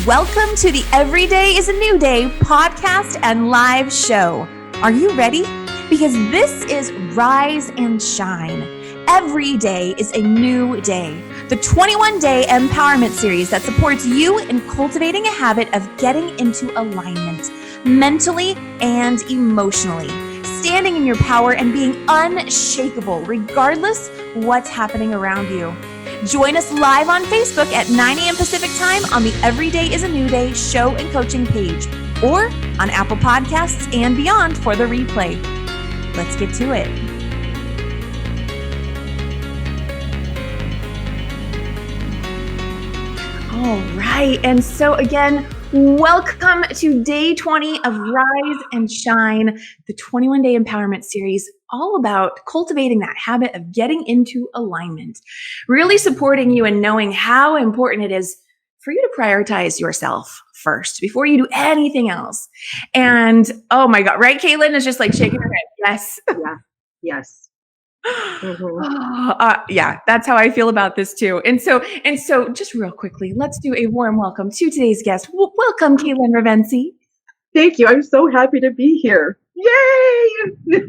Welcome to the Every Day is a New Day podcast and live show. Are you ready? Because this is Rise and Shine. Every day is a new day. The 21-day empowerment series that supports you in cultivating a habit of getting into alignment, mentally and emotionally, standing in your power and being unshakable regardless what's happening around you. Join us live on Facebook at 9 a.m. Pacific time on the Every Day is a New Day show and coaching page, or on Apple Podcasts and beyond for the replay. Let's get to it. All right. And so again, welcome to day 20 of Rise and Shine, the 21-day empowerment series, all about cultivating that habit of getting into alignment, really supporting you and knowing how important it is for you to prioritize yourself first before you do anything else. And oh my God, right? Kaelen is just like shaking her head. Yes. Yeah. Yes. Yeah, that's how I feel about this too. And so just real quickly, let's do a warm welcome to today's guest. Welcome, Kaelen Revense. Thank you. I'm so happy to be here. Yay!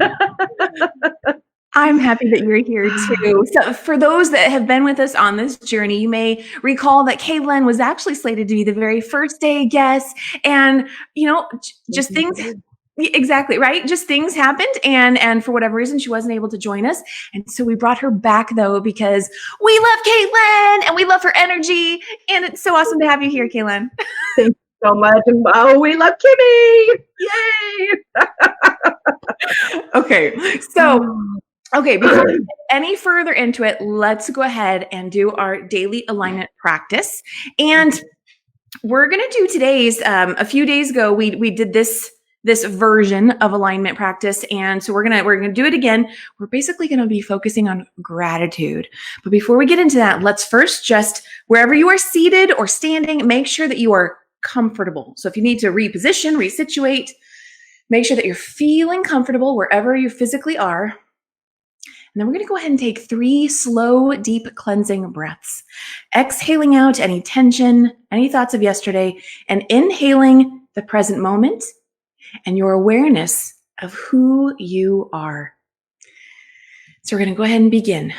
I'm happy that you're here too. So for those that have been with us on this journey, you may recall that Kaelen was actually slated to be the very first day guest. And, you know, just things... Exactly, right? Just things happened, and for whatever reason, she wasn't able to join us. And so we brought her back, though, because we love Kaelen, and we love her energy, and it's so awesome to have you here, Kaelen. Thank you so much. And, oh, we love Kimmy! Yay! Okay, before we get any further into it, let's go ahead and do our daily alignment practice. And we're going to do today's, a few days ago, we did this version of alignment practice. And so we're going to do it again. We're basically going to be focusing on gratitude. But before we get into that, let's first just, wherever you are seated or standing, make sure that you are comfortable. So if you need to reposition, resituate, make sure that you're feeling comfortable wherever you physically are. And then we're going to go ahead and take 3 slow, deep cleansing breaths, exhaling out any tension, any thoughts of yesterday, and inhaling the present moment and your awareness of who you are. So we're going to go ahead and begin.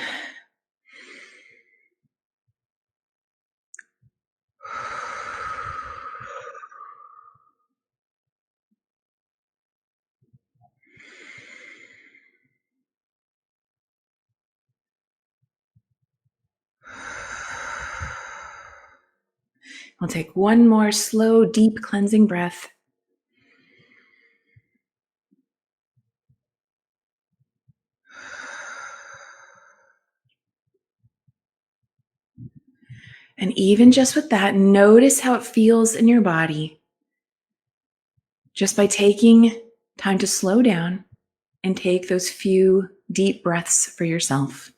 We'll take one more slow, deep cleansing breath. And even just with that, notice how it feels in your body. Just by taking time to slow down and take those few deep breaths for yourself.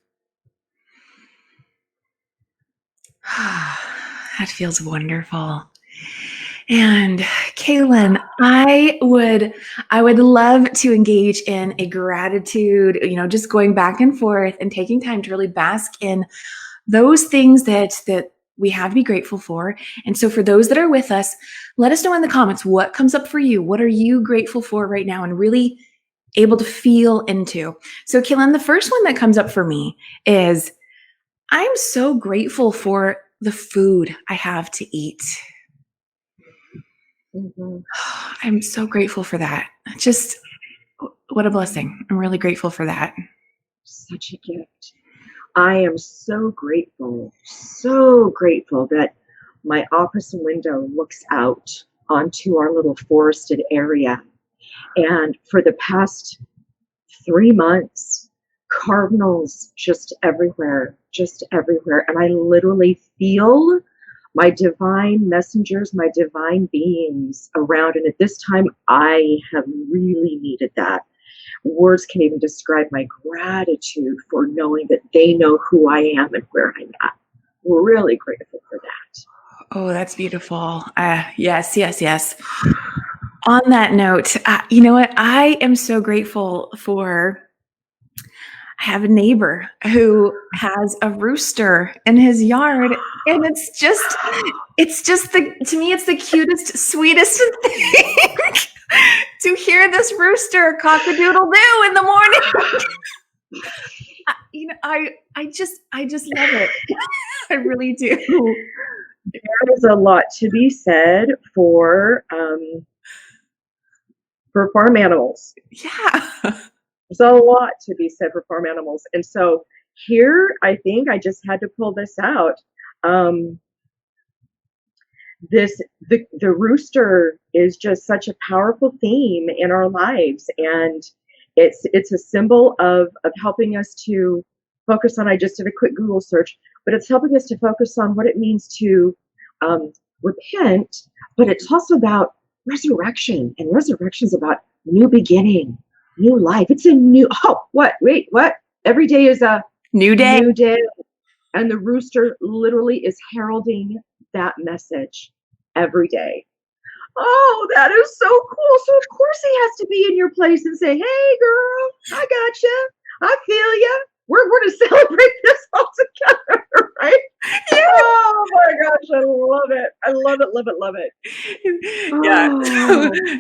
That feels wonderful. And Kaelen, I would love to engage in a gratitude, just going back and forth and taking time to really bask in those things that we have to be grateful for. And so for those that are with us, let us know in the comments what comes up for you. What are you grateful for right now and really able to feel into? So Kaelen, the first one that comes up for me is I'm so grateful for the food I have to eat. I'm so grateful for that. Just what a blessing. I'm really grateful for that. Such a gift. I am so grateful that my office window looks out onto our little forested area. And for the past 3 months, cardinals just everywhere. And I literally feel my divine messengers, my divine beings around. And at this time, I have really needed that. Words can't even describe my gratitude for knowing that they know who I am and where I'm at. Really grateful for that. Oh, that's beautiful. Yes. On that note, you know what? I am so grateful for I have a neighbor who has a rooster in his yard, and to me, it's the cutest, sweetest thing to hear this rooster cock-a-doodle-doo in the morning. I just love it. I really do. There is a lot to be said for farm animals. Yeah. There's a lot to be said for farm animals. And so here, I think I just had to pull this out. The rooster is just such a powerful theme in our lives, and it's a symbol of helping us to focus on. I just did a quick Google search, but it's helping us to focus on what it means to repent. But it's also about resurrection, and resurrection is about new beginning, new life. It's a new what? Every day is a new day. And the rooster literally is heralding that message every day. Oh, that is so cool. So of course he has to be in your place and say, hey girl, I got you. I feel you. We're going to celebrate this all together, right? Yeah. Oh my gosh, I love it. I love it, love it, love it. Yeah.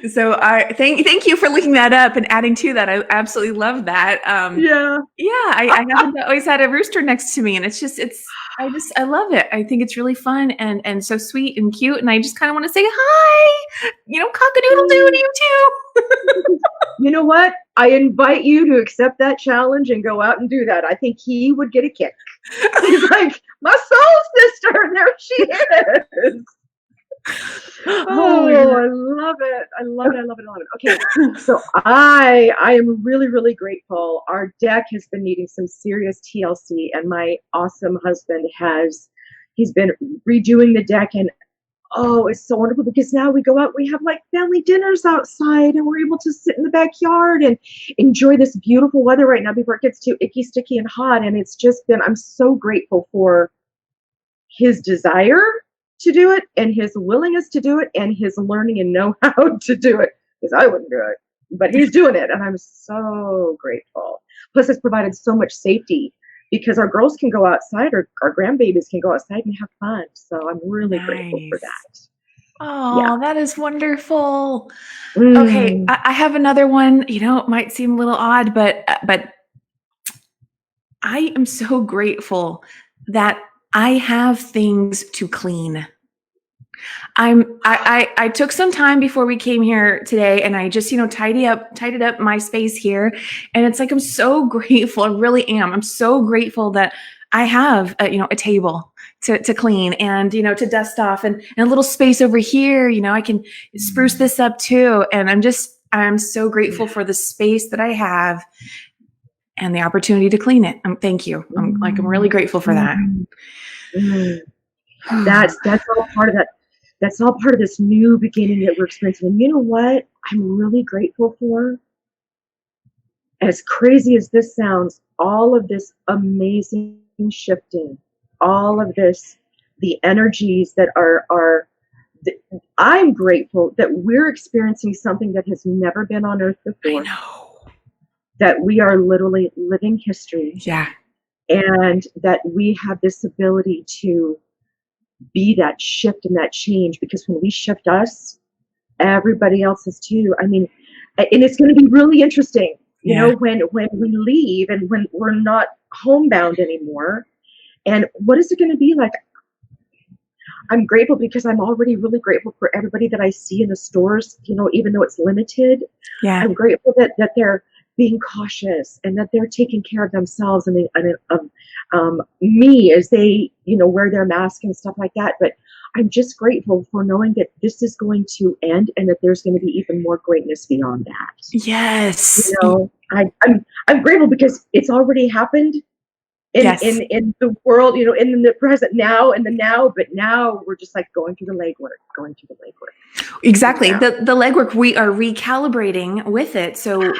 So I thank you for looking that up and adding to that. I absolutely love that. Yeah. I haven't always had a rooster next to me, and I love it. I think it's really fun and so sweet and cute, and I just kind of want to say hi. Cock-a-doodle-doo to you too. You know what? I invite you to accept that challenge and go out and do that. I think he would get a kick. He's like, my soul sister, and there she is. Oh, I love it. I love it. I love it. I love it. Okay. So I am really, really grateful. Our deck has been needing some serious TLC, and my awesome husband he's been redoing the deck, and oh, it's so wonderful because now we go out, we have like family dinners outside, and we're able to sit in the backyard and enjoy this beautiful weather right now before it gets too icky, sticky, and hot. And it's just been, I'm so grateful for his desire to do it and his willingness to do it and his learning and know-how to do it, because I wouldn't do it, but he's doing it, and I'm so grateful. Plus, it's provided so much safety because our girls can go outside, or our grandbabies can go outside and have fun. So I'm really grateful for that. Oh, yeah. That is wonderful. Okay, I have another one. It might seem a little odd, but I am so grateful that I have things to clean. I took some time before we came here today, and I just, tidied up my space here. And it's like, I'm so grateful. I really am. I'm so grateful that I have a table to clean, and, to dust off, and a little space over here, I can spruce this up too. And I'm so grateful for the space that I have and the opportunity to clean it. Thank you. I'm really grateful for that. That's all part of that. That's all part of this new beginning that we're experiencing. And you know what I'm really grateful for? As crazy as this sounds, all of this amazing shifting, all of this, the energies that I'm grateful that we're experiencing something that has never been on earth before. I know. That we are literally living history. Yeah. And that we have this ability to be that shift and that change, because when we shift us, everybody else is too. I mean, and it's going to be really interesting, you know, when we leave and when we're not homebound anymore. And what is it going to be like? I'm grateful because I'm already really grateful for everybody that I see in the stores, even though it's limited. Yeah. I'm grateful that they're being cautious and that they're taking care of themselves and me as they, wear their mask and stuff like that. But I'm just grateful for knowing that this is going to end and that there's going to be even more greatness beyond that. Yes. I'm grateful because it's already happened in the world, in the present now, but now we're just like going through the legwork. Exactly. The legwork, we are recalibrating with it. So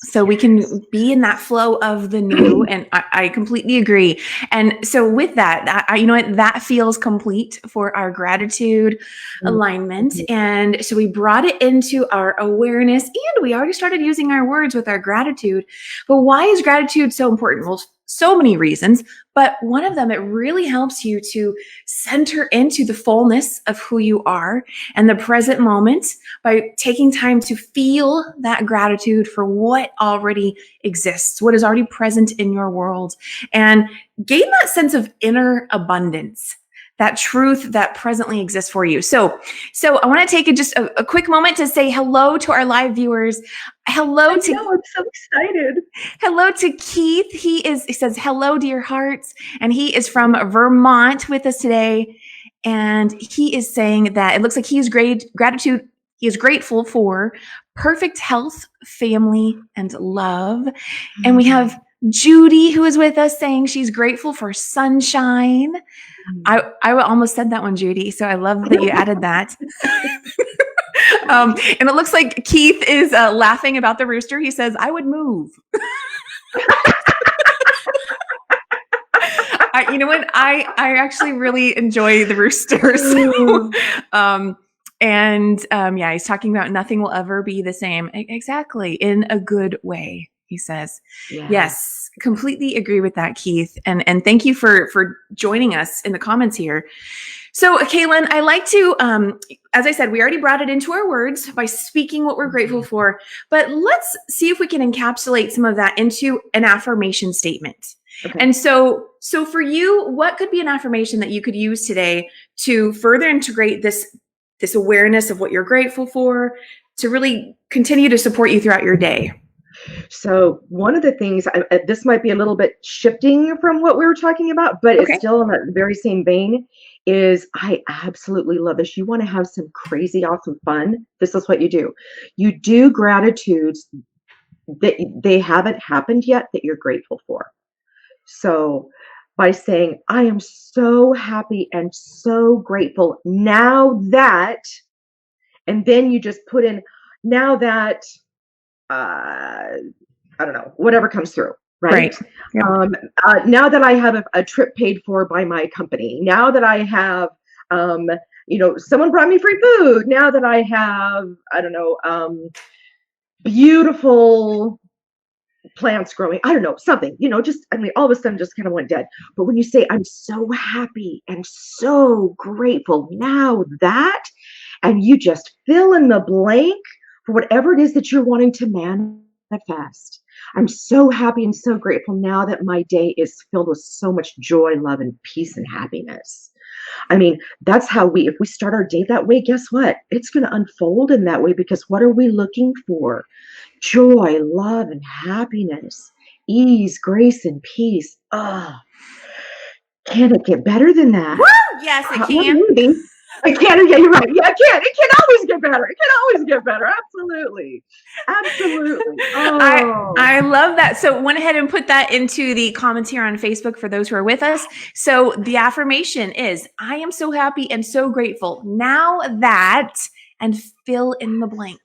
so we can be in that flow of the new. And I completely agree. And so with that, you know what, that feels complete for our gratitude alignment. And so we brought it into our awareness, and we already started using our words with our gratitude. But why is gratitude so important? Well, so many reasons, but one of them, it really helps you to center into the fullness of who you are and the present moment by taking time to feel that gratitude for what already exists, what is already present in your world, and gain that sense of inner abundance, that truth that presently exists for you. So I want to take just a quick moment to say hello to our live viewers. Hello I'm to so excited. hello to Keith. He says hello, dear hearts, and he is from Vermont with us today. And he is saying that it looks like he is gratitude. He is grateful for perfect health, family, and love. And we have Judy, who is with us, saying she's grateful for sunshine. I almost said that one, Judy. So I love that you added that. And it looks like Keith is laughing about the rooster. He says, I would move. You know what? I actually really enjoy the rooster. So, yeah, he's talking about nothing will ever be the same. Exactly. In a good way, he says. Yes, completely agree with that, Keith. And thank you for joining us in the comments here. So, Kaelen, I like to, as I said, we already brought it into our words by speaking what we're grateful for, but let's see if we can encapsulate some of that into an affirmation statement. Okay. And so for you, what could be an affirmation that you could use today to further integrate this awareness of what you're grateful for, to really continue to support you throughout your day? So one of the things, this might be a little bit shifting from what we were talking about, but it's still in the very same vein, is I absolutely love this. You want to have some crazy, awesome fun. This is what you do. You do gratitudes that they haven't happened yet that you're grateful for. So by saying, I am so happy and so grateful now that, and then you just put in now that, I don't know, whatever comes through, right? Yeah. Now that I have a trip paid for by my company, now that I have, someone brought me free food, now that I have, I don't know, beautiful plants growing, I don't know, something, all of a sudden just kind of went dead. But when you say, I'm so happy and so grateful now that, and you just fill in the blank for whatever it is that you're wanting to manifest. I'm so happy and so grateful now that my day is filled with so much joy, love, and peace and happiness. I mean, that's how if we start our day that way, guess what? It's going to unfold in that way, because what are we looking for? Joy, love, and happiness, ease, grace, and peace. Can it get better than that? Woo! Yes, it can. It can. Yeah, you're right. Yeah, it can. It can always get better. It can always get better. Absolutely. I love that. So went ahead and put that into the comments here on Facebook for those who are with us. So the affirmation is, I am so happy and so grateful now that, and fill in the blank.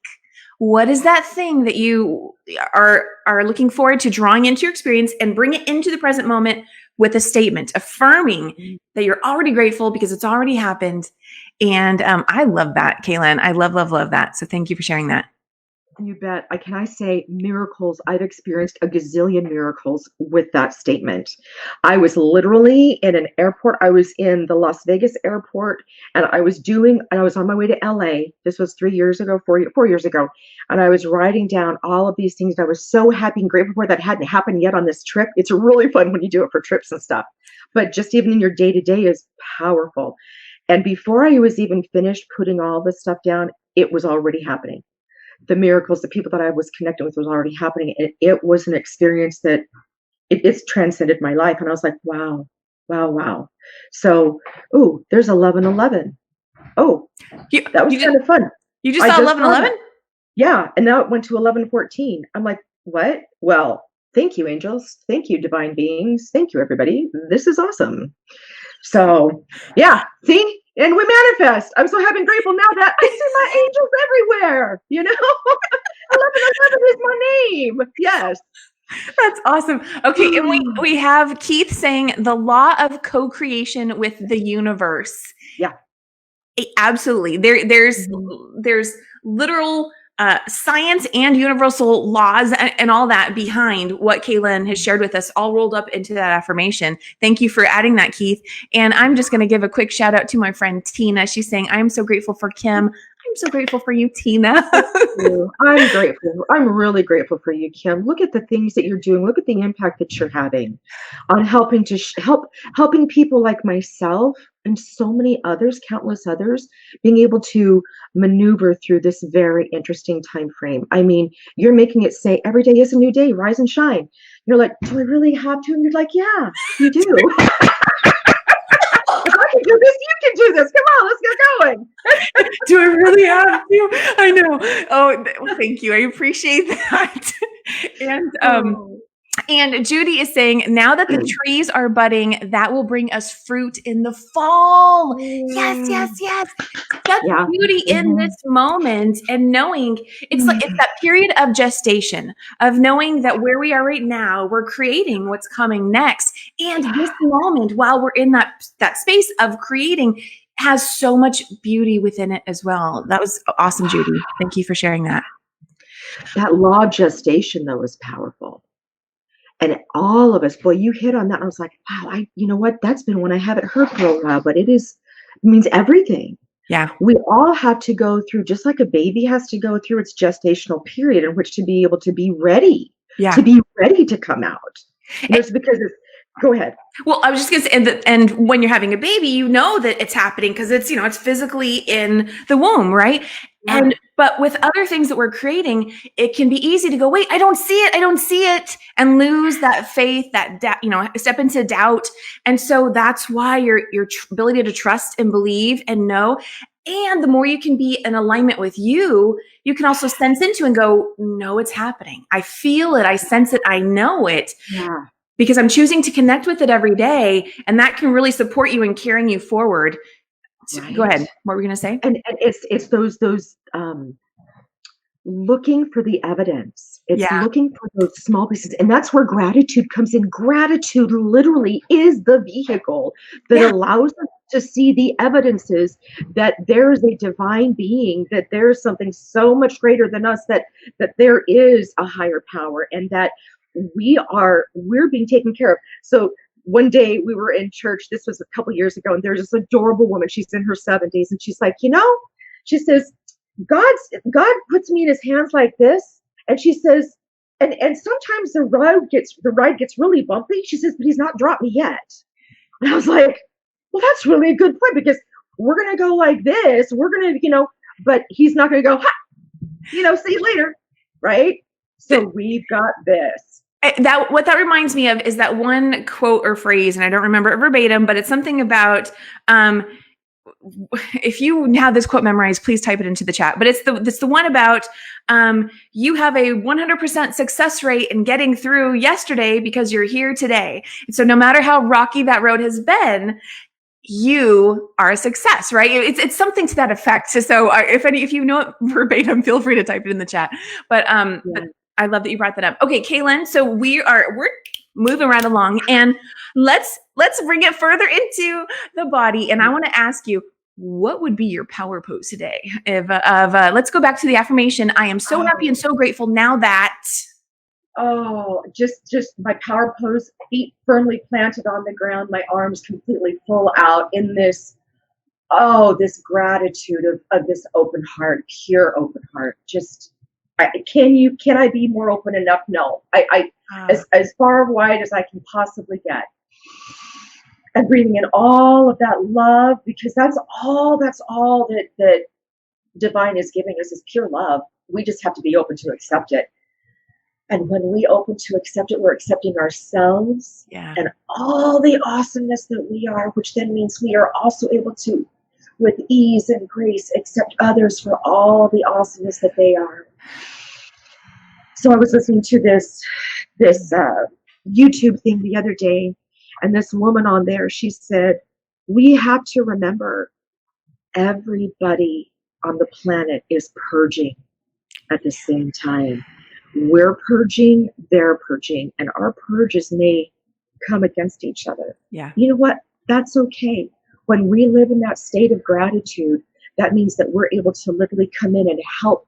What is that thing that you are looking forward to drawing into your experience, and bring it into the present moment with a statement affirming that you're already grateful because it's already happened. And I love that, Kaelen. I love that. So thank you for sharing that. You bet. Can I say miracles? I've experienced a gazillion miracles with that statement. I was literally in an airport. I was in the Las Vegas airport, and I was on my way to LA. This was 4 years ago. And I was writing down all of these things that I was so happy and grateful for that hadn't happened yet on this trip. It's really fun when you do it for trips and stuff, but just even in your day to day is powerful. And before I was even finished putting all this stuff down, it was already happening. The miracles, the people that I was connecting with was already happening. And it was an experience that it's transcended my life. And I was like, wow. So, there's 11:11. That was kind of fun. You just saw 11:11? Yeah. And now it went to 11:14. I'm like, what? Well, thank you, angels. Thank you, divine beings. Thank you, everybody. This is awesome. So yeah, see, And we manifest. I'm so happy and grateful now that I see my angels everywhere. 1111 is my name. Yes. That's awesome. Okay, and we have Keith saying the law of co-creation with the universe. Yeah. Absolutely. There's literal science and universal laws and all that behind what Kaelen has shared with us, all rolled up into that affirmation. Thank you for adding that, Keith. And I'm just going to give a quick shout out to my friend Tina. She's saying, I'm so grateful for Kim. I'm so grateful for you, Tina. I'm grateful. I'm really grateful for you, Kim. Look at the things that you're doing. Look at the impact that you're having on helping to helping people like myself and so many others, countless others, being able to maneuver through this very interesting time frame. I mean, you're making it say every day is a new day, rise and shine. You're like, do I really have to? And you're like, yeah, you do. If I can do this, you can do this. Come on, let's get going. Do I really have to? I know. Oh, well, thank you. I appreciate that. And Judy is saying, now that the trees are budding, that will bring us fruit in the fall. Yes. That's beauty in this moment, and knowing it's that period of gestation, of knowing that where we are right now, we're creating what's coming next. And this moment, while we're in that space of creating, has so much beauty within it as well. That was awesome, Judy. Thank you for sharing that. That law of gestation, though, is powerful. And all of us, boy, you hit on that. I was like, wow, you know what? That's been one I haven't heard for a while, but it means everything. Yeah. We all have to go through, just like a baby has to go through its gestational period in which to be able to be ready, to come out. It's because go ahead. Well, I was just going to say, and when you're having a baby, you know that it's happening because it's, it's physically in the womb, right? Yeah. But with other things that we're creating, it can be easy to go, wait, I don't see it, and lose that faith, step into doubt. And so that's why your ability to trust and believe and know, and the more you can be in alignment with you can also sense into and go, no, it's happening. I feel it. I sense it. I know it. Yeah. Because I'm choosing to connect with it every day, and that can really support you and carrying you forward. Right. Go ahead. What were we going to say? And it's those looking for the evidence. It's looking for those small pieces, and that's where gratitude comes in. Gratitude literally is the vehicle that allows us to see the evidences that there is a divine being, that there's something so much greater than us, that there is a higher power, and that we're being taken care of. So one day we were in church, this was a couple years ago, and there's this adorable woman. She's in her 70s, and she's like, she says, God puts me in his hands like this. And she says, and sometimes the ride gets really bumpy. She says, but he's not dropped me yet. And I was like, well, that's really a good point, because we're going to go like this. We're going to, but he's not going to go, ha, see you later. Right. So we've got this. What that reminds me of is that one quote or phrase, and I don't remember it verbatim, but it's something about, if you have this quote memorized, please type it into the chat. But it's the one about, you have a 100% success rate in getting through yesterday because you're here today. And so no matter how rocky that road has been, you are a success, right? It's something to that effect. So if you know it verbatim, feel free to type it in the chat. But I love that you brought that up. Okay, Kaelen, so we're moving right along, and let's bring it further into the body. And I want to ask you, what would be your power pose today? Let's go back to the affirmation. I am so happy and so grateful now that. Oh, just my power pose, feet firmly planted on the ground, my arms completely full out in this gratitude of this open heart, pure open heart. Just, can I be more open enough? No, as far wide as I can possibly get. And breathing in all of that love, because that's all that divine is giving us, is pure love. We just have to be open to accept it. And when we open to accept it, we're accepting ourselves and all the awesomeness that we are, which then means we are also able to, with ease and grace, accept others for all the awesomeness that they are. So I was listening to this YouTube thing the other day, and this woman on there, she said, we have to remember everybody on the planet is purging at the same time. We're purging, they're purging, and our purges may come against each other. Yeah. You know what? That's okay. When we live in that state of gratitude, that means that we're able to literally come in and help.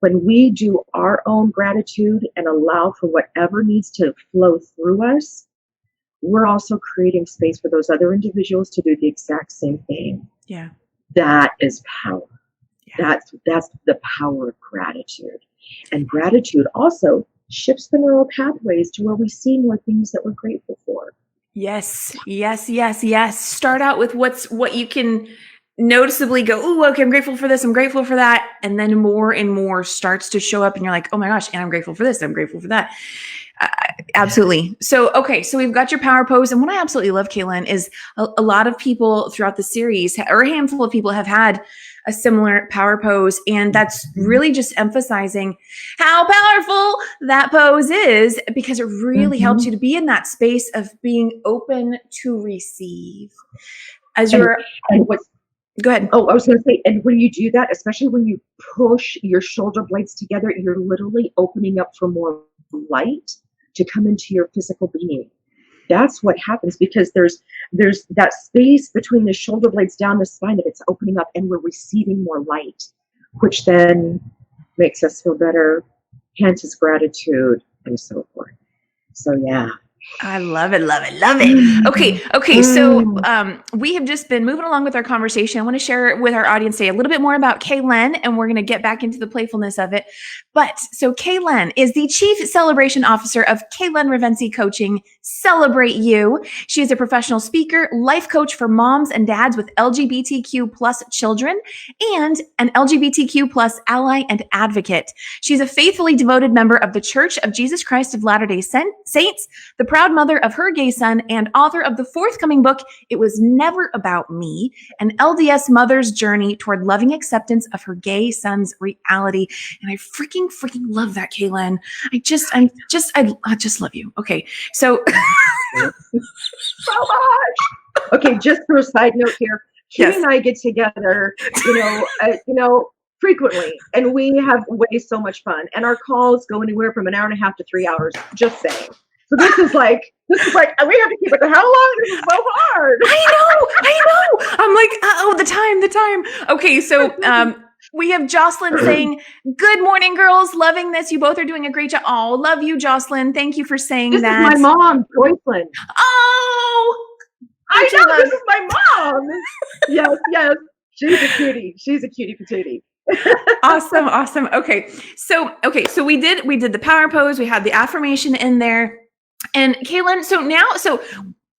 When we do our own gratitude and allow for whatever needs to flow through us, we're also creating space for those other individuals to do the exact same thing. Yeah. That is power. Yeah. That's the power of gratitude. And gratitude also shifts the neural pathways to where we see more things that we're grateful for. Yes, yes, yes, yes. Start out with what you can noticeably go, oh, okay, I'm grateful for this, I'm grateful for that. And then more and more starts to show up and you're like, oh my gosh, and I'm grateful for this, I'm grateful for that. Absolutely. So, okay, so we've got your power pose. And what I absolutely love, Kaelen, is a lot of people throughout the series, or a handful of people, have had a similar power pose. And that's really just emphasizing how powerful that pose is, because it really helps you to be in that space of being open to receive. As you're, and what's go ahead. Oh, I was going to say, and when you do that, especially when you push your shoulder blades together, you're literally opening up for more light to come into your physical being. That's what happens, because there's that space between the shoulder blades down the spine that it's opening up, and we're receiving more light, which then makes us feel better, hence is gratitude, and so forth. So yeah. I love it, love it, love it. Okay. So we have just been moving along with our conversation. I want to share with our audience today a little bit more about Kaelen, and we're going to get back into the playfulness of it. But so Kaelen is the Chief Celebration Officer of Kaelen Revense Coaching. Celebrate You. She is a professional speaker, life coach for moms and dads with LGBTQ plus children, and an LGBTQ plus ally and advocate. She's a faithfully devoted member of the Church of Jesus Christ of Latter-day Saints, the proud mother of her gay son, and author of the forthcoming book, It Was Never About Me, an LDS mother's journey toward loving acceptance of her gay son's reality. And I freaking love that, Kaelen. I just love you. Okay. So so much. Okay, just for a side note here, she and I get together, frequently, and we have way so much fun. And our calls go anywhere from an hour and a half to 3 hours. Just saying. So this is like, we have to keep it. How long? This is so hard. I know. I'm like, the time. Okay, so we have Jocelyn saying, good morning, girls. Loving this. You both are doing a great job. Oh, love you, Jocelyn. Thank you for saying this that. This is my mom, Joycelyn. Oh, I know. This is my mom. Yes. She's a cutie. She's a cutie patootie. Awesome. Okay. So we did the power pose. We had the affirmation in there. And Kaelen, so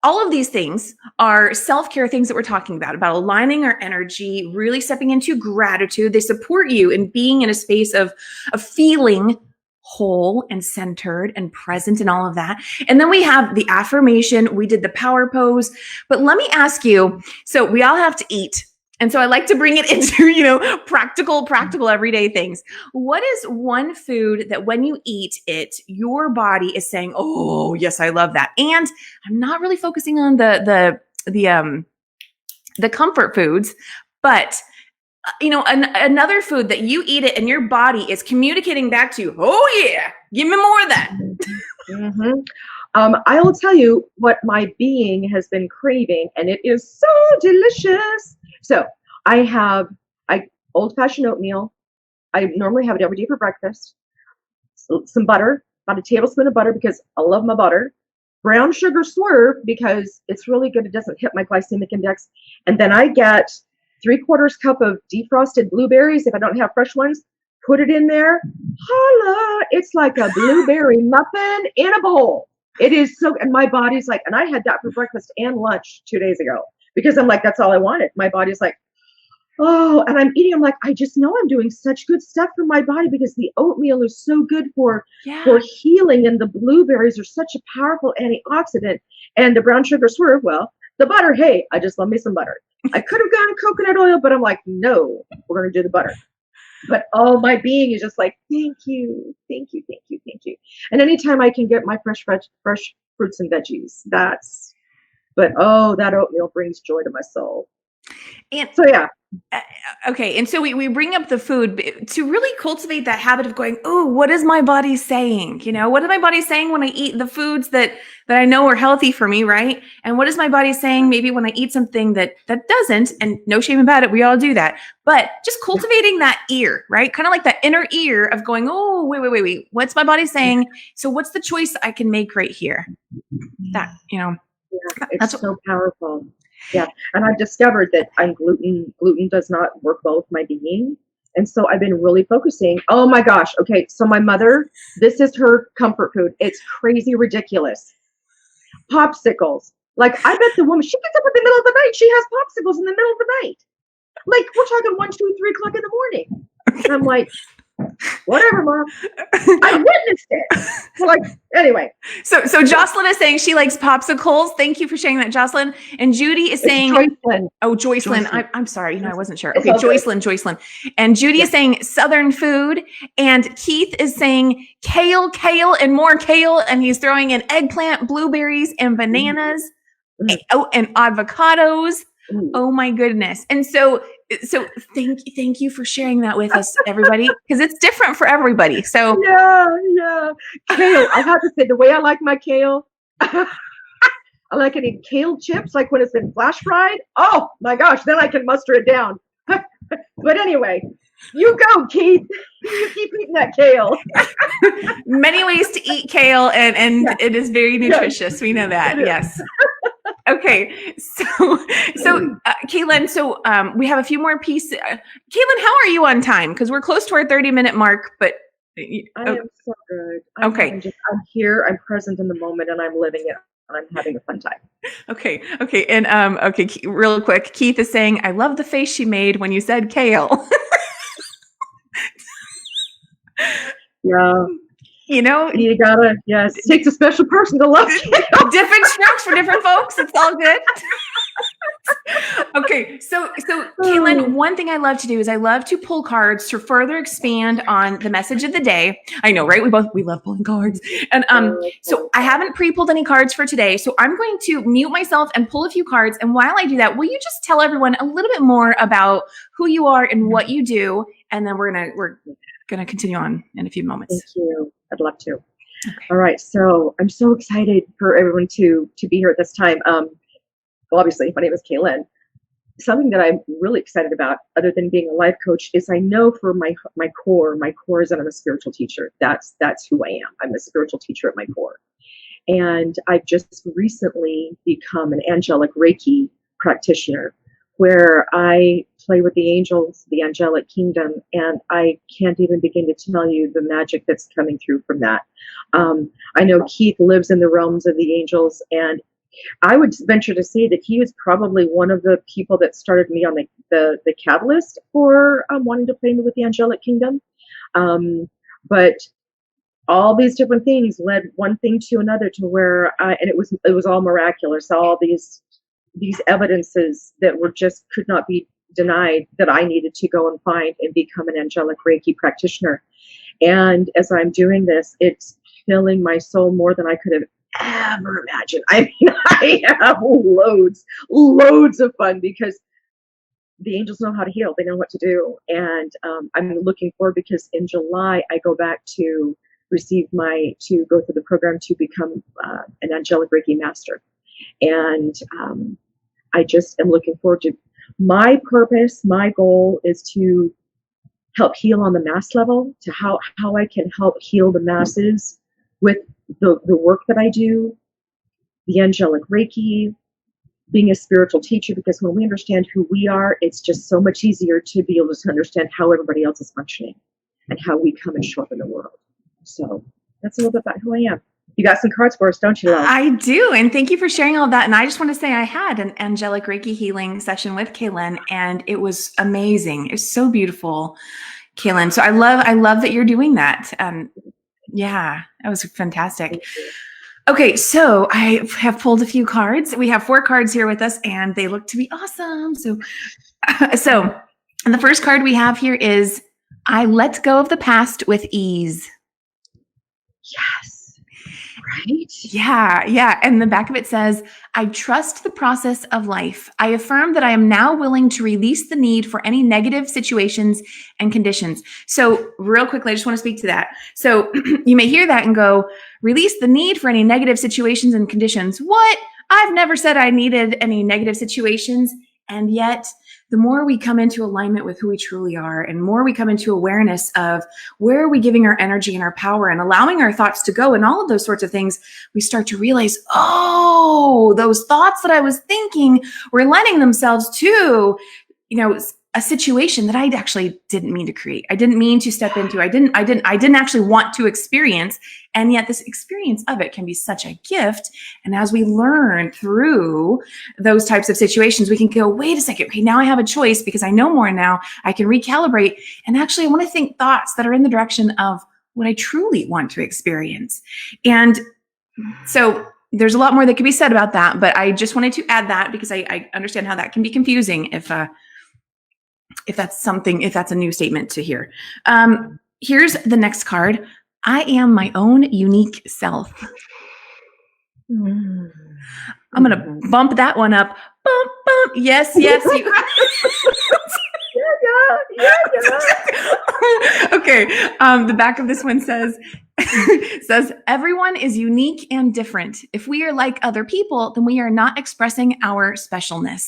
all of these things are self-care things that we're talking about aligning our energy, really stepping into gratitude. They support you in being in a space of feeling whole and centered and present and all of that. And then we have the affirmation. We did the power pose. But let me ask you, so we all have to eat. And so I like to bring it into, practical everyday things. What is one food that when you eat it, your body is saying, oh, yes, I love that. And I'm not really focusing on the comfort foods, but another food that you eat it and your body is communicating back to you, oh yeah, give me more of that. I will tell you what my being has been craving, and it is so delicious. So I have old-fashioned oatmeal. I normally have it every day for breakfast. Some butter, about a tablespoon of butter because I love my butter. Brown sugar swerve because it's really good. It doesn't hit my glycemic index. And then I get 3/4 cup of defrosted blueberries. If I don't have fresh ones, put it in there. Holla! It's like a blueberry muffin in a bowl. It is so, and my body's like, and I had that for breakfast and lunch 2 days ago because I'm like, that's all I wanted. My body's like, oh, and I'm eating. I'm like, I just know I'm doing such good stuff for my body because the oatmeal is so good for healing, and the blueberries are such a powerful antioxidant, and the brown sugar swerve, well, the butter, hey, I just love me some butter. I could have gone coconut oil, but I'm like, no, we're going to do the butter. But my being is just like, thank you. And anytime I can get my fresh fruits and veggies, that oatmeal brings joy to my soul. And So yeah. okay. And so we bring up the food to really cultivate that habit of going, oh, what is my body saying? You know, what is my body saying when I eat the foods that I know are healthy for me, right? And what is my body saying maybe when I eat something that doesn't? And no shame about it. We all do that. But just cultivating that ear, right? Kind of like that inner ear of going, oh, wait. What's my body saying? So what's the choice I can make right here? That, you know, Yeah, that's it's so powerful. Yeah. And I've discovered that gluten does not work well with my being. And so I've been really focusing. Oh my gosh. Okay. So my mother, this is her comfort food. It's crazy ridiculous. Popsicles. Like, I bet the woman, she gets up in the middle of the night. She has popsicles in the middle of the night. Like, we're talking 1, 2, 3 o'clock in the morning. And I'm like, whatever, Mom. I witnessed it. So, like, anyway. So Jocelyn is saying she likes popsicles. Thank you for sharing that, Jocelyn. And Judy is saying, Joycelyn. oh, Joycelyn. I'm sorry. You know, I wasn't sure. It's Okay, all good. Joycelyn. And Judy is saying Southern food. And Keith is saying kale, and more kale. And he's throwing in eggplant, blueberries, and bananas. Oh, and avocados. Oh my goodness. And so thank you for sharing that with us, everybody, because it's different for everybody. So yeah. Kale. I have to say, the way I like my kale, I like it in kale chips, like when it's been flash fried. Oh my gosh, then I can muster it down. But anyway, you go, Keith. You keep eating that kale. Many ways to eat kale, and it is very nutritious. We know that. Yes. Okay, so Kaelen, so we have a few more pieces. Kaelen, how are you on time? Because we're close to our 30-minute mark, but I am so good. I'm here, I'm present in the moment, and I'm living it, and I'm having a fun time. Okay, and real quick, Keith is saying, "I love the face she made when you said kale." Yeah. You know, you gotta, yes, it takes a special person to love kale. Different strokes for different folks. It's all good. Okay, so Kaelen, one thing I love to do is I love to pull cards to further expand on the message of the day. I know, right? We love pulling cards. And so I haven't pre-pulled any cards for today. So I'm going to mute myself and pull a few cards. And while I do that, will you just tell everyone a little bit more about who you are and what you do? And then we're gonna continue on in a few moments. Thank you. I'd love to. Okay. All right. So I'm so excited for everyone to be here at this time. Well, obviously, my name is Kaelen. Something that I'm really excited about, other than being a life coach, is I know for my core is that I'm a spiritual teacher. That's who I am. I'm a spiritual teacher at my core. And I've just recently become an angelic Reiki practitioner, where I play with the angels, the angelic kingdom, and I can't even begin to tell you the magic that's coming through from that. I know Keith lives in the realms of the angels, and I would venture to say that he was probably one of the people that started me on the catalyst for wanting to play with the angelic kingdom. But all these different things led one thing to another, to where and it was all miraculous. All these evidences that were just could not be denied, that I needed to go and find and become an angelic Reiki practitioner. And as I'm doing this, it's filling my soul more than I could have ever imagined. I mean, I have loads of fun, because the angels know how to heal. They know what to do. And I'm looking forward, because in July, I go back to to go through the program to become an angelic Reiki master. And I just am looking forward to my purpose. My goal is to help heal on the mass level, to how I can help heal the masses with the work that I do, the angelic Reiki, being a spiritual teacher, because when we understand who we are, it's just so much easier to be able to understand how everybody else is functioning and how we come and show up in the world. So that's a little bit about who I am. You got some cards for us, don't you, love? I do. And thank you for sharing all that. And I just want to say I had an angelic Reiki healing session with Kaelen, and it was amazing. It was so beautiful, Kaelen. So I love that you're doing that. Yeah, that was fantastic. Okay, so I have pulled a few cards. We have 4 cards here with us, and they look to be awesome. So and the first card we have here is, I let go of the past with ease. Yes. Right? Yeah, yeah. And the back of it says, I trust the process of life. I affirm that I am now willing to release the need for any negative situations and conditions. So, real quickly, I just want to speak to that. So, you may hear that and go, release the need for any negative situations and conditions. What? I've never said I needed any negative situations. And yet, the more we come into alignment with who we truly are, and more we come into awareness of where are we giving our energy and our power and allowing our thoughts to go and all of those sorts of things, we start to realize, oh, those thoughts that I was thinking were lending themselves to, a situation that I actually didn't mean to create. I didn't mean to step into. I didn't actually want to experience. And yet this experience of it can be such a gift. And as we learn through those types of situations, we can go, wait a second. Okay, now I have a choice because I know more now. I can recalibrate. And actually I want to think thoughts that are in the direction of what I truly want to experience. And so there's a lot more that could be said about that, but I just wanted to add that because I understand how that can be confusing if that's a new statement to hear. Here's the next card. I am my own unique self. I'm going to bump that one up. Bump, bump. Yes, yes. Okay. The back of this one says, everyone is unique and different. If we are like other people, then we are not expressing our specialness.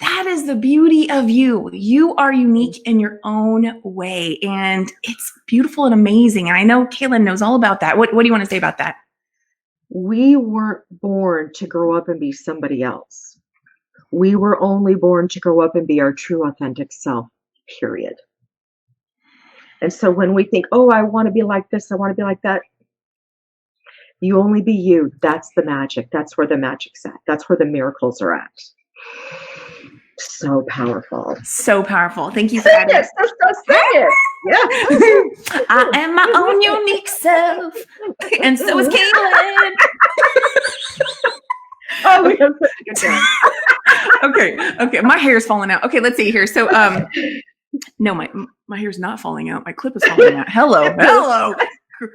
That is the beauty of you. You are unique in your own way, and it's beautiful and amazing. And I know Kaelen knows all about that. What do you want to say about that? We weren't born to grow up and be somebody else. We were only born to grow up and be our true, authentic self, period. And so when we think, oh, I want to be like this, I want to be like that, you only be you. That's the magic. That's where the magic's at. That's where the miracles are at. So powerful. So powerful. Thank you for adding it. Yeah. I am my own unique self. And so is Kaelen. Oh, we have such a good time. Okay. My hair's falling out. Okay, let's see here. So no, my hair's not falling out. My clip is falling out. Hello.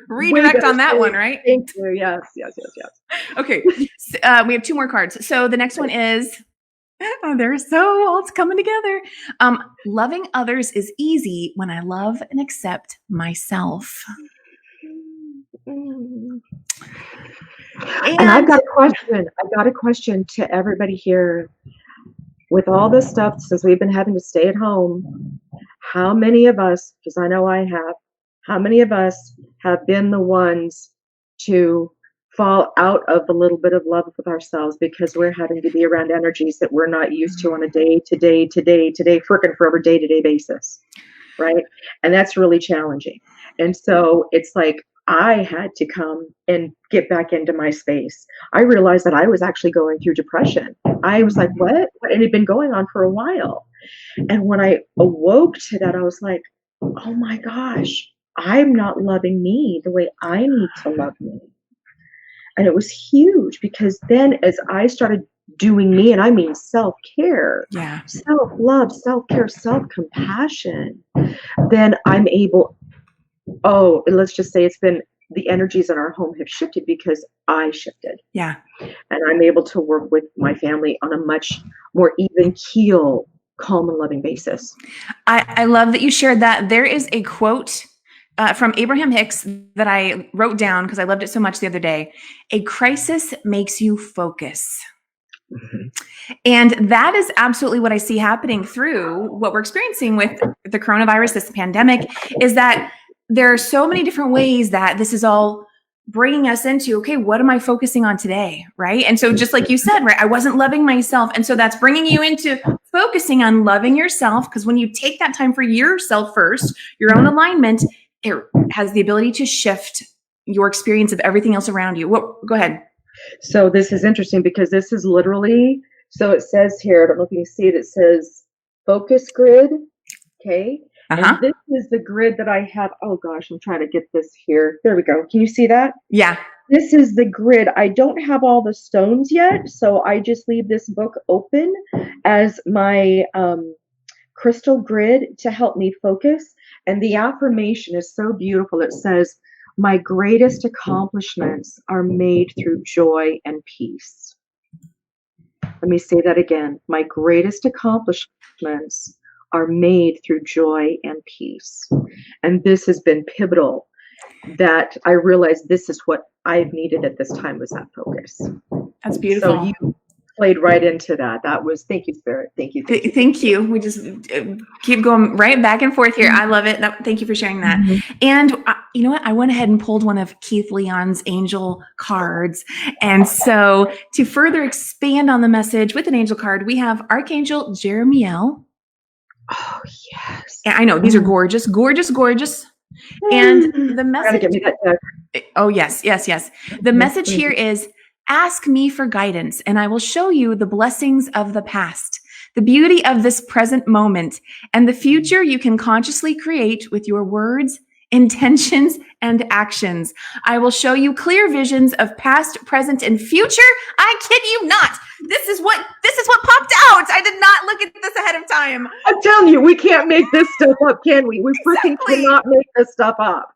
Redirect on that one, right? Thank you. Yes. Okay. So, we have two more cards. So the next one is, they're so all coming together. Loving others is easy when I love and accept myself. And I've got a question to everybody here. With all this stuff, since we've been having to stay at home, how many of us, because I know I have, how many of us have been the ones to fall out of a little bit of love with ourselves because we're having to be around energies that we're not used to on a day-to-day, frickin' forever, day-to-day basis, right? And that's really challenging. And so it's like I had to come and get back into my space. I realized that I was actually going through depression. I was like, what? And it had been going on for a while. And when I awoke to that, I was like, oh my gosh, I'm not loving me the way I need to love me. And it was huge because then as I started doing me, and I mean self-care, self-love, self-care, self-compassion, then I'm able, let's just say it's been, the energies in our home have shifted because I shifted. Yeah. And I'm able to work with my family on a much more even keel, calm and loving basis. I love that you shared that. There is a quote from Abraham Hicks that I wrote down because I loved it so much the other day. A crisis makes you focus. Mm-hmm. And that is absolutely what I see happening through what we're experiencing with the coronavirus, this pandemic, is that there are so many different ways that this is all bringing us into, okay, what am I focusing on today? Right. And so just like you said, right, I wasn't loving myself. And so that's bringing you into focusing on loving yourself. Because when you take that time for yourself first, your own alignment, it has the ability to shift your experience of everything else around you. Go ahead. So this is interesting because this is literally, so it says here, I don't know if you can see it, it says focus grid. Okay. And this is the grid that I have. Oh gosh, I'm trying to get this here. There we go. Can you see that? Yeah. This is the grid. I don't have all the stones yet, so I just leave this book open as my crystal grid to help me focus. And the affirmation is so beautiful. It says, My greatest accomplishments are made through joy and peace. Let me say that again. My greatest accomplishments are made through joy and peace. And this has been pivotal, that I realized this is what I've needed at this time, was that focus. That's beautiful. So you played right into that. That was, thank you, Spirit. Thank you. Thank you. We just keep going right back and forth here. I love it. Thank you for sharing that. And you know what? I went ahead and pulled one of Keith Leon's angel cards. And so to further expand on the message with an angel card, we have Archangel Jeremiel. Oh, yes. And I know these are gorgeous, gorgeous, gorgeous. And the message. Get me that deck. Oh, yes, yes, yes. The message here is, ask me for guidance, and I will show you the blessings of the past, the beauty of this present moment, and the future you can consciously create with your words, intentions, and actions. I will show you clear visions of past, present, and future. I kid you not. This is what popped out. I did not look at this ahead of time. I'm telling you, we can't make this stuff up, can we? We freaking cannot make this stuff up.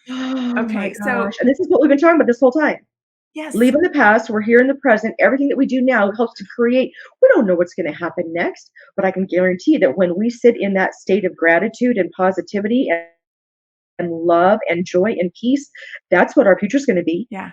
Okay, so and this is what we've been talking about this whole time. Yes. Leave in the past. We're here in the present. Everything that we do now helps to create. We don't know what's going to happen next, but I can guarantee that when we sit in that state of gratitude and positivity and love and joy and peace, that's what our future is going to be. Yeah.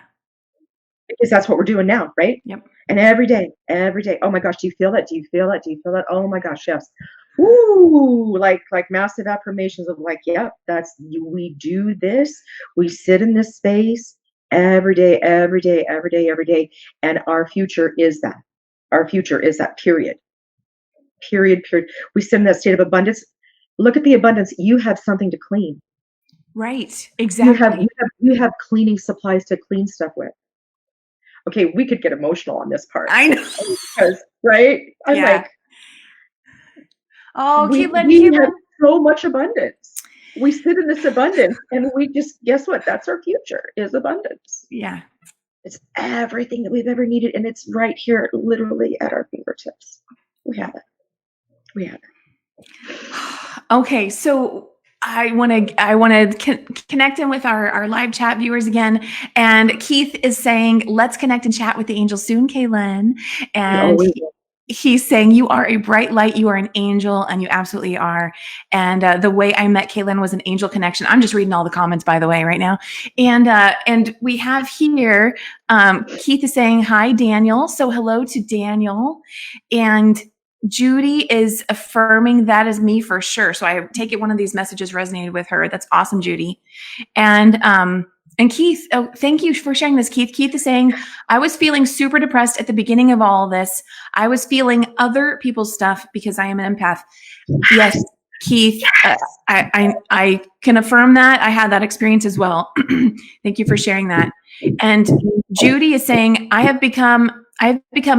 Because that's what we're doing now, right? Yep. And every day. Oh my gosh, do you feel that? Do you feel that? Do you feel that? Oh my gosh, yes. Ooh, like massive affirmations of like, yep, we do this. We sit in this space every day, every day, every day, every day. And our future is that. Our future is that, period. Period. We sit in that state of abundance. Look at the abundance. You have something to clean. Right. Exactly. You have cleaning supplies to clean stuff with. Okay, we could get emotional on this part. I know. Because, right? I'm like, oh, we have so much abundance. We sit in this abundance and we just, guess what? That's our future, is abundance. Yeah. It's everything that we've ever needed. And it's right here, literally at our fingertips. We have it. Okay. So I want to connect in with our live chat viewers again. And Keith is saying, let's connect and chat with the angel soon, Kaelen. And he's saying, you are a bright light. You are an angel, and you absolutely are. And the way I met Kaelen was an angel connection. I'm just reading all the comments, by the way, right now. And we have here, Keith is saying, hi, Daniel. So hello to Daniel. And Judy is affirming that is me for sure. So I take it one of these messages resonated with her. That's awesome, Judy. And Keith, thank you for sharing this, Keith. Keith is saying, I was feeling super depressed at the beginning of all this. I was feeling other people's stuff because I am an empath. Yes, Keith, I can affirm that. I had that experience as well. Thank you for sharing that. And Judy is saying, I've become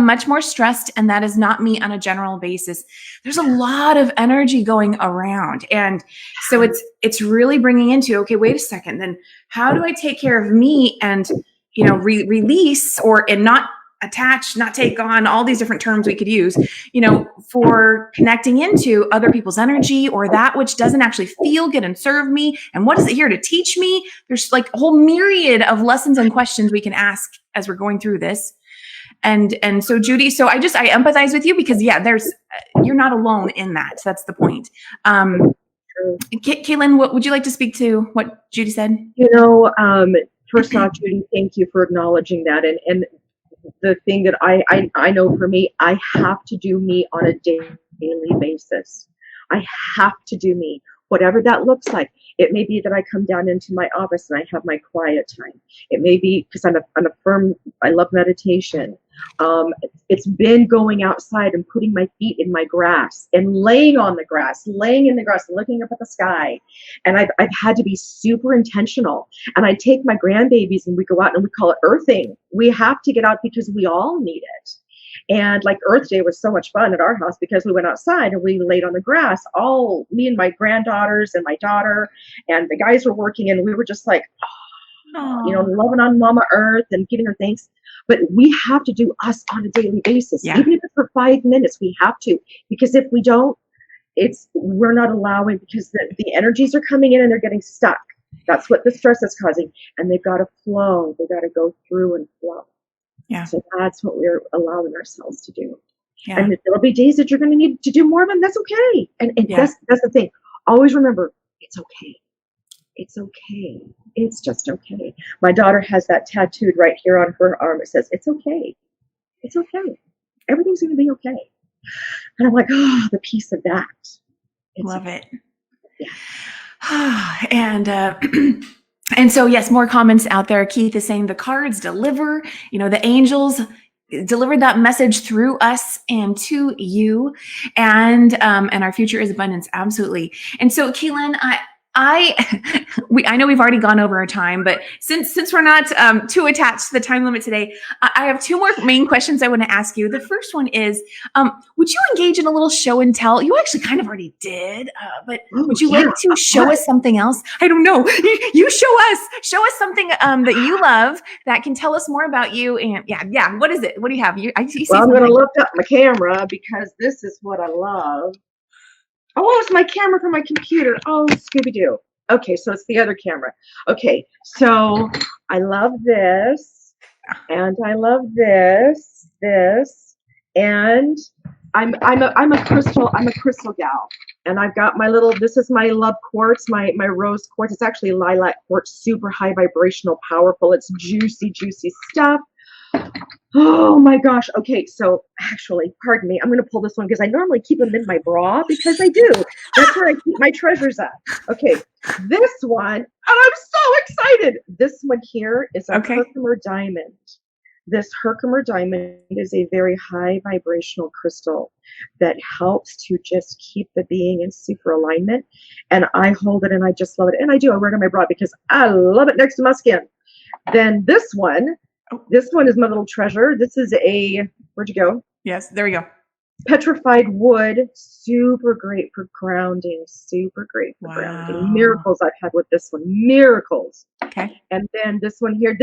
much more stressed, and that is not me on a general basis. There's a lot of energy going around. And so it's really bringing into, okay, wait a second, then how do I take care of me and, release and not attach, not take on, all these different terms we could use, for connecting into other people's energy or that which doesn't actually feel good and serve me. And what is it here to teach me? There's like a whole myriad of lessons and questions we can ask as we're going through this. And so Judy, so I empathize with you because you're not alone in that. So that's the point. Kaelen, what would you like to speak to what Judy said? First off, Judy, thank you for acknowledging that. And the thing that I know for me, I have to do me on a daily basis. I have to do me, whatever that looks like. It may be that I come down into my office and I have my quiet time. It may be because I love meditation. It's been going outside and putting my feet in my grass and laying in the grass and looking up at the sky. And I've had to be super intentional. And I take my grandbabies and we go out and we call it earthing. We have to get out because we all need it. And like Earth Day was so much fun at our house because we went outside and we laid on the grass, all me and my granddaughters and my daughter, and the guys were working, and we were just like, loving on Mama Earth and giving her thanks. But we have to do us on a daily basis, even if it's for 5 minutes. We have to, because if we don't, we're not allowing, because the energies are coming in and they're getting stuck. That's what the stress is causing. And they've got to flow. They've got to go through and flow. Yeah. So that's what we're allowing ourselves to do. Yeah. And there'll be days that you're going to need to do more of them. That's okay. And Yeah. that's the thing. Always remember, it's okay. It's okay. It's just okay. My daughter has that tattooed right here on her arm. It says, it's okay. It's okay. Everything's going to be okay. And I'm like, oh, the peace of that. Love it. Yeah. And so, yes, more comments out there. Keith is saying the cards deliver, the angels delivered that message through us and to you, and our future is abundance. Absolutely. And so, Kaelen, I know we've already gone over our time, but since we're not too attached to the time limit today, I have two more main questions I want to ask you. The first one is, would you engage in a little show and tell? You actually kind of already did, but would you like to show us something else? I don't know. You show us something that you love that can tell us more about you. And yeah. What is it? What do you have? I'm going to look up my camera because this is what I love. Oh, it's my camera for my computer. Oh, Scooby-Doo. Okay, so it's the other camera. Okay, so I love this, and I love this, and I'm a crystal gal, and I've got my little. This is my love quartz, my rose quartz. It's actually lilac quartz, super high vibrational, powerful. It's juicy stuff. Oh my gosh. Okay, so actually, pardon me, I'm going to pull this one because I normally keep them in my bra because I do. That's where I keep my treasures at. Okay, this one, and I'm so excited. This one here is a Herkimer diamond. This Herkimer diamond is a very high vibrational crystal that helps to just keep the being in super alignment. And I hold it and I just love it. And I do. I wear it on my bra because I love it next to my skin. Then this one is my little treasure. This is where'd you go? Yes, there we go. Petrified wood, super great for grounding, grounding. Miracles I've had with this one, miracles. Okay. And then this one here,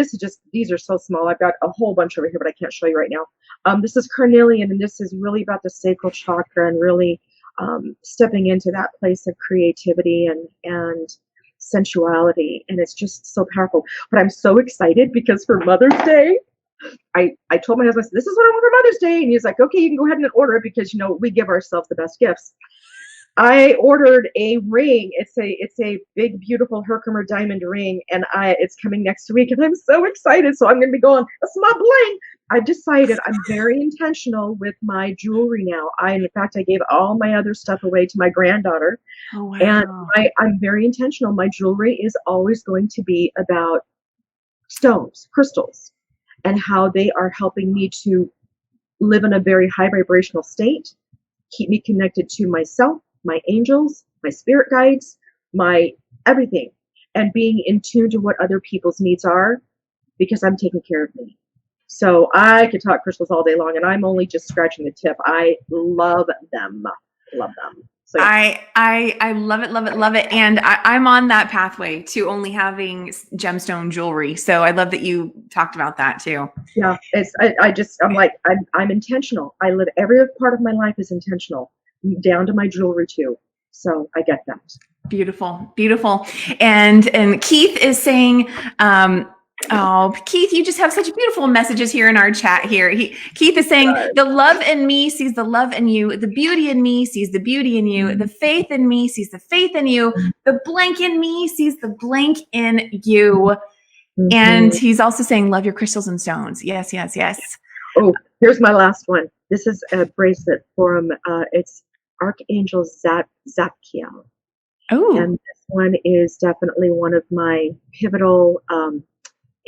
these are so small. I've got a whole bunch over here, but I can't show you right now. This is carnelian, and this is really about the sacral chakra and really stepping into that place of creativity and sensuality, and it's just so powerful. But I'm so excited because for Mother's Day, I told my husband, I said, this is what I want for Mother's Day, and he's like, okay, you can go ahead and order it because we give ourselves the best gifts. I ordered a ring. It's a big, beautiful Herkimer diamond ring, and it's coming next week, and I'm so excited. So I'm going to be going, that's my bling. I've decided I'm very intentional with my jewelry now. In fact, I gave all my other stuff away to my granddaughter. Oh, wow. And I'm very intentional. My jewelry is always going to be about stones, crystals, and how they are helping me to live in a very high vibrational state, keep me connected to myself, my angels, my spirit guides, my everything, and being in tune to what other people's needs are because I'm taking care of me. So I could talk crystals all day long, and I'm only just scratching the tip. I love them. So, yeah. I love it. And I'm on that pathway to only having gemstone jewelry. So I love that you talked about that too. Yeah, I'm intentional. I live every part of my life is intentional, down to my jewelry too. So I get that. Beautiful. And Keith is saying, oh, Keith, you just have such beautiful messages here in our chat here. Keith is saying, the love in me sees the love in you. The beauty in me sees the beauty in you. The faith in me sees the faith in you. The blank in me sees the blank in you. Mm-hmm. And he's also saying, love your crystals and stones. Yes. Oh, here's my last one. This is a bracelet from, it's Archangel Zapkiel. Oh. And this one is definitely one of my pivotal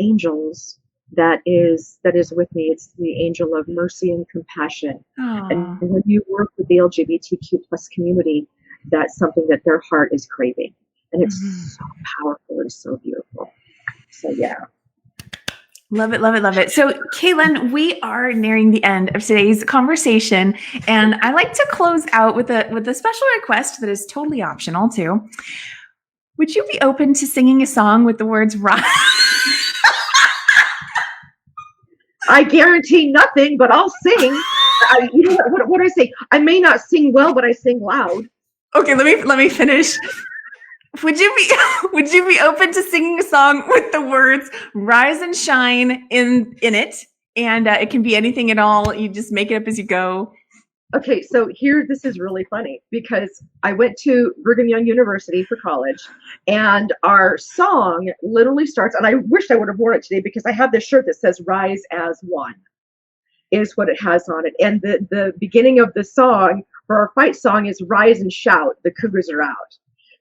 angels that is with me. It's the angel of mercy and compassion. Aww. And when you work with the LGBTQ plus community, that's something that their heart is craving, and it's so powerful and so beautiful. So yeah, love it. So Kaelen, we are nearing the end of today's conversation, and I like to close out with a special request that is totally optional too. Would you be open to singing a song with the words "rock"? I guarantee nothing, but I'll sing. You know what do I say? I may not sing well, but I sing loud. Okay, let me finish. would you be open to singing a song with the words "Rise and Shine" in it? And it can be anything at all. You just make it up as you go. Okay, so this is really funny because I went to Brigham Young University for college, and our song literally starts, and I wish I would have worn it today because I have this shirt that says "Rise as One," is what it has on it. And the beginning of the song for our fight song is "Rise and Shout, the Cougars are out."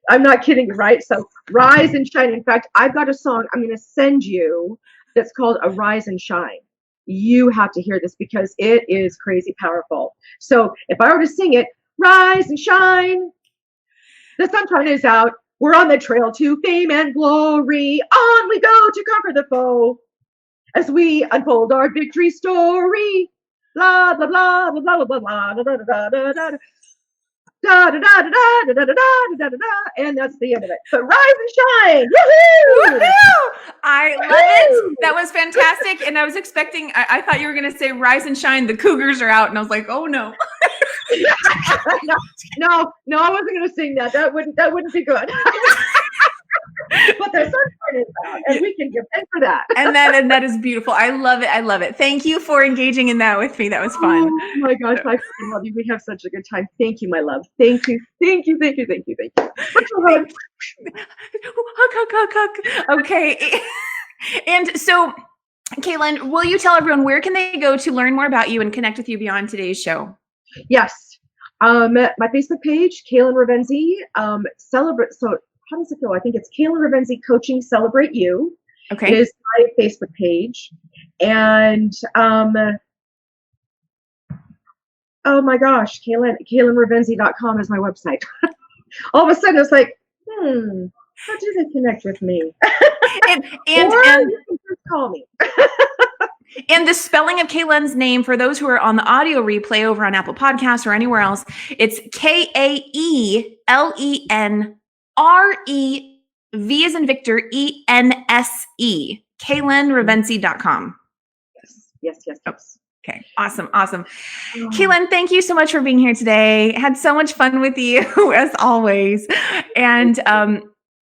I'm not kidding, right? So rise and shine. In fact, I've got a song I'm going to send you that's called "A Rise and Shine." You have to hear this because it is crazy powerful. So if I were to sing it, rise and shine, the sunshine is out. We're on the trail to fame and glory. On we go to conquer the foe as we unfold our victory story. Blah, blah, blah, blah, blah, blah, blah, blah, blah, blah, blah, blah. Da, da, da, da, da, da, da, da, da, da, and that's the end of it. But rise and shine! Woohoo! Woohoo! I love it. That was fantastic. And I was expecting, I thought you were going to say "Rise and Shine, the Cougars are out." And I was like, oh no. no, I wasn't going to sing that. That wouldn't be good. But the sunshine is out, and we can give thanks for that. and that is beautiful. I love it. I love it. Thank you for engaging in that with me. That was fun. Oh my gosh, I love you. We have such a good time. Thank you, my love. Thank you. Thank you. Thank you. Thank you. Thank you. Hug. Okay. And so, Kaelen, will you tell everyone where can they go to learn more about you and connect with you beyond today's show? Yes. My Facebook page, Kaelen Revense, celebrate. So how does it go? I think it's Kaelen Revense Coaching Celebrate You. Okay. It is my Facebook page. And oh my gosh, KaelenRevense.com is my website. All of a sudden it's like, how do they connect with me? and you can just call me. And the spelling of Kaelen's name, for those who are on the audio replay over on Apple Podcasts or anywhere else, it's Kaelenre, V as in Victor, ENSE, KaelenRevense.com. Yes. Okay. Awesome. Kaelen, thank you so much for being here today. Had so much fun with you as always. And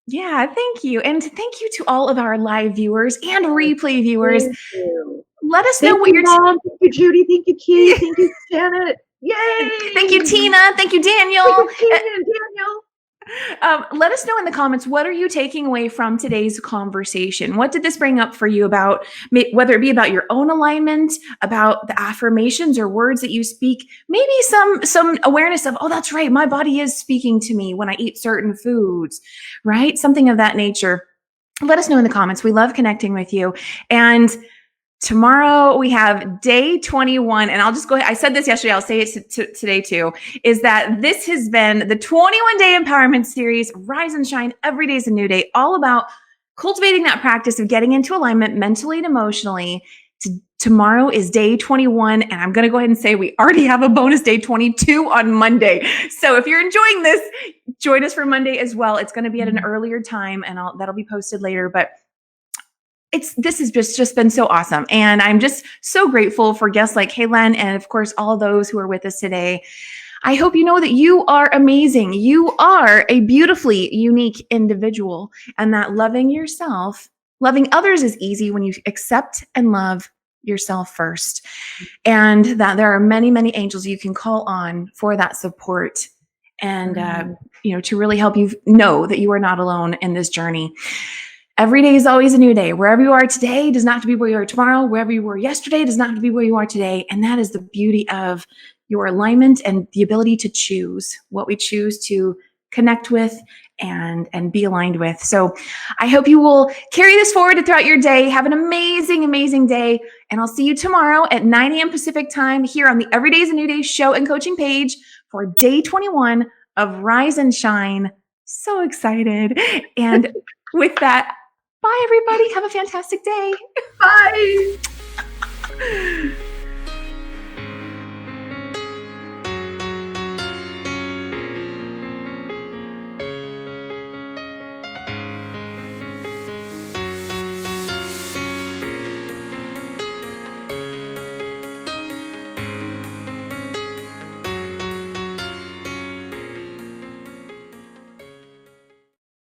yeah, thank you. And thank you to all of our live viewers and replay viewers. Thank you. Let us know what your mom. Thank you, Judy. Thank you, Keith. Thank you, Janet. Yay! Thank you, Tina. Thank you, Daniel. Thank you, Tina and Daniel. Let us know in the comments, what are you taking away from today's conversation? What did this bring up for you about, whether it be about your own alignment, about the affirmations or words that you speak, maybe some awareness of, oh, that's right, my body is speaking to me when I eat certain foods, right? Something of that nature. Let us know in the comments. We love connecting with you. And tomorrow we have day 21, and I'll just go ahead. I said this yesterday. I'll say it today too, is that this has been the 21-day empowerment series, Rise and Shine. Every day is a new day, all about cultivating that practice of getting into alignment mentally and emotionally. Tomorrow is day 21, and I'm going to go ahead and say we already have a bonus day 22 on Monday. So if you're enjoying this, join us for Monday as well. It's going to be at an earlier time, and that'll be posted later, but this has just been so awesome. And I'm just so grateful for guests like Kaelen and of course, all those who are with us today. I hope you know that you are amazing. You are a beautifully unique individual, and that loving others is easy when you accept and love yourself first. And that there are many, many angels you can call on for that support and, to really help you know that you are not alone in this journey. Every day is always a new day. Wherever you are today does not have to be where you are tomorrow. Wherever you were yesterday does not have to be where you are today. And that is the beauty of your alignment and the ability to choose what we choose to connect with and be aligned with. So I hope you will carry this forward throughout your day. Have an amazing, amazing day. And I'll see you tomorrow at 9 a.m. Pacific time here on the Every Day is a New Day show and coaching page for day 21 of Rise and Shine. So excited. And with that, bye, everybody. Have a fantastic day. Bye.